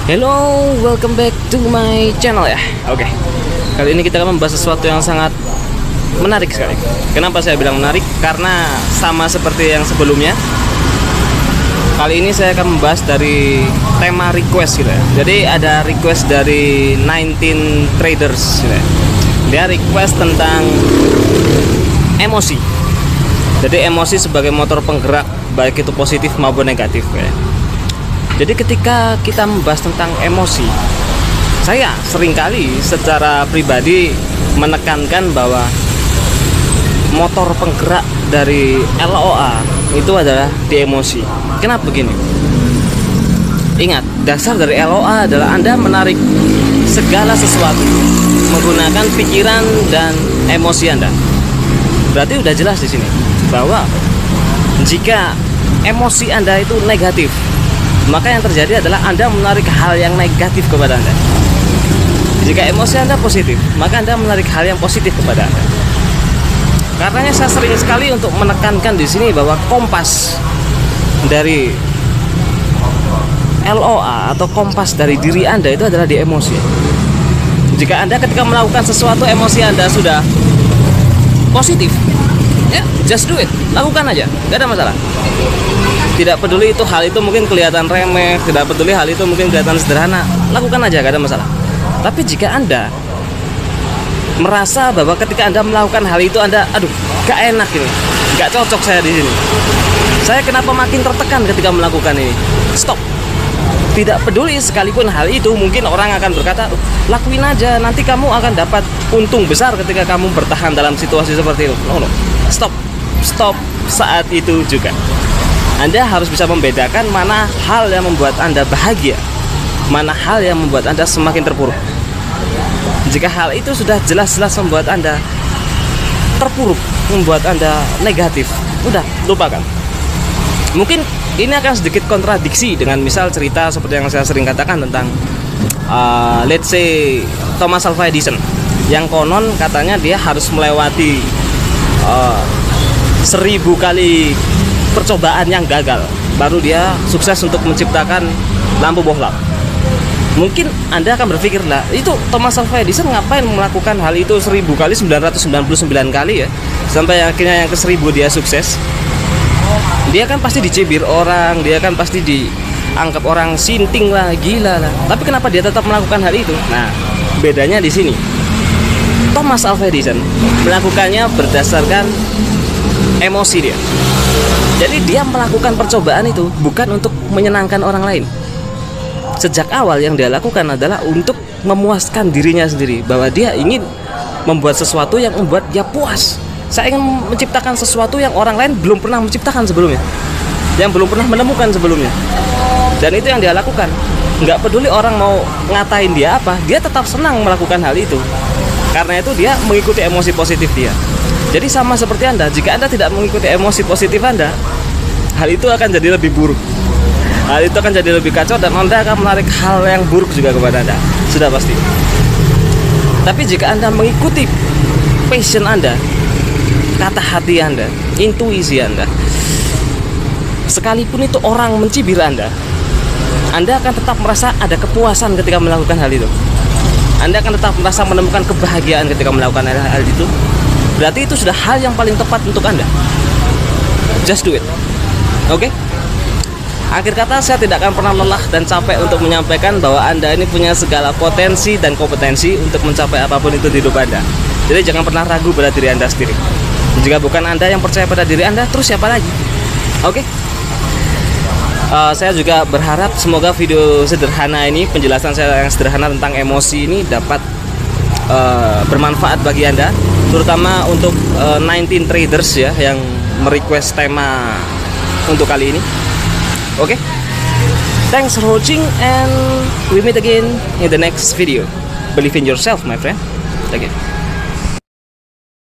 Hello, welcome back to my channel ya. Oke, kali ini kita akan membahas sesuatu yang sangat menarik sekali. Kenapa saya bilang menarik? Karena sama seperti yang sebelumnya. Kali ini saya akan membahas dari tema request gitu ya. Jadi ada request dari 19 Traders gitu ya. Dia request tentang emosi. Jadi emosi sebagai motor penggerak, baik itu positif maupun negatif ya. Jadi ketika kita membahas tentang emosi, saya seringkali secara pribadi menekankan bahwa motor penggerak dari LOA itu adalah di emosi. Kenapa begini? Ingat, dasar dari LOA adalah Anda menarik segala sesuatu menggunakan pikiran dan emosi Anda. Berarti udah jelas di sini bahwa jika emosi Anda itu negatif, maka yang terjadi adalah Anda menarik hal yang negatif kepada Anda. Jika emosi Anda positif, maka Anda menarik hal yang positif kepada Anda. Karenanya saya sering sekali untuk menekankan di sini bahwa kompas dari LOA atau kompas dari diri Anda itu adalah di emosi. Jika Anda ketika melakukan sesuatu emosi Anda sudah positif, ya just do it, lakukan aja, gak ada masalah. Tidak peduli itu hal itu mungkin kelihatan remeh, tidak peduli hal itu mungkin kelihatan sederhana, lakukan aja, gak ada masalah. Tapi jika Anda merasa bahwa ketika Anda melakukan hal itu Anda, aduh, gak enak ini, gak cocok saya di sini, saya kenapa makin tertekan ketika melakukan ini, stop. Tidak peduli sekalipun hal itu mungkin orang akan berkata, lakuin aja, nanti kamu akan dapat untung besar ketika kamu bertahan dalam situasi seperti itu. No, stop saat itu juga. Anda harus bisa membedakan mana hal yang membuat Anda bahagia, mana hal yang membuat Anda semakin terpuruk. Jika hal itu sudah jelas-jelas membuat Anda terpuruk, membuat Anda negatif, udah lupakan. Mungkin ini akan sedikit kontradiksi dengan misal cerita seperti yang saya sering katakan tentang let's say Thomas Alva Edison, yang konon katanya dia harus melewati 1000 kali percobaan yang gagal baru dia sukses untuk menciptakan lampu bohlam. Mungkin Anda akan berpikir, lah itu Thomas Alva Edison ngapain melakukan hal itu 1000 kali, 999 kali ya, sampai akhirnya yang ke-1000 dia sukses. Dia kan pasti dicibir orang, dia kan pasti dianggap orang sinting lah, gila lah. Tapi kenapa dia tetap melakukan hal itu? Nah, bedanya di sini. Thomas Alva Edison melakukannya berdasarkan emosi dia. Jadi dia melakukan percobaan itu bukan untuk menyenangkan orang lain. Sejak awal yang dia lakukan adalah untuk memuaskan dirinya sendiri, bahwa dia ingin membuat sesuatu yang membuat dia puas. Saya ingin menciptakan sesuatu yang orang lain belum pernah menciptakan sebelumnya, yang belum pernah menemukan sebelumnya. Dan itu yang dia lakukan. Nggak peduli orang mau ngatain dia apa, dia tetap senang melakukan hal itu. Karena itu dia mengikuti emosi positif dia. Jadi sama seperti Anda, jika Anda tidak mengikuti emosi positif Anda, hal itu akan jadi lebih buruk. Hal itu akan jadi lebih kacau dan Anda akan menarik hal yang buruk juga kepada Anda. Sudah pasti. Tapi jika Anda mengikuti passion Anda, kata hati Anda, intuisi Anda, sekalipun itu orang mencibir Anda akan tetap merasa ada kepuasan ketika melakukan hal itu. Anda akan tetap merasa menemukan kebahagiaan ketika melakukan hal itu. Berarti itu sudah hal yang paling tepat untuk Anda. Just do it. Oke? Akhir kata, saya tidak akan pernah lelah dan capek untuk menyampaikan bahwa Anda ini punya segala potensi dan kompetensi untuk mencapai apapun itu di hidup Anda. Jadi jangan pernah ragu pada diri Anda sendiri. Jika bukan Anda yang percaya pada diri Anda, terus siapa lagi? Oke? Saya juga berharap semoga video sederhana ini, penjelasan saya yang sederhana tentang emosi ini dapat bermanfaat bagi Anda, terutama untuk 19 traders ya yang merequest tema untuk kali ini. Oke? Thanks for watching and we meet again in the next video. Believe in yourself, my friend. Again.